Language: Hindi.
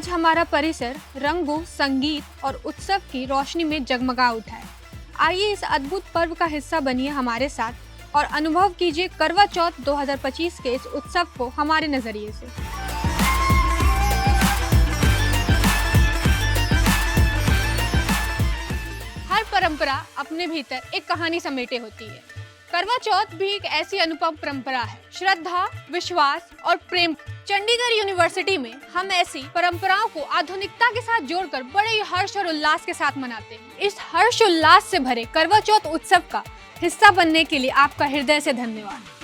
आज हमारा परिसर रंगों, संगीत और उत्सव की रोशनी में जगमगा उठा है। आइए इस अद्भुत पर्व का हिस्सा बनिए हमारे साथ और अनुभव कीजिए करवा चौथ 2025 के इस उत्सव को हमारे नजरिए से। हर परंपरा अपने भीतर एक कहानी समेटे होती है। करवा चौथ भी एक ऐसी अनुपम परंपरा है। श्रद्धा, विश्वास और प्रेम। चंडीगढ़ यूनिवर्सिटी में हम ऐसी परंपराओं को आधुनिकता के साथ जोड़कर बड़े ही हर्ष और उल्लास के साथ मनाते हैं। इस हर्ष उल्लास से भरे करवा चौथ उत्सव का हिस्सा बनने के लिए आपका हृदय से धन्यवाद।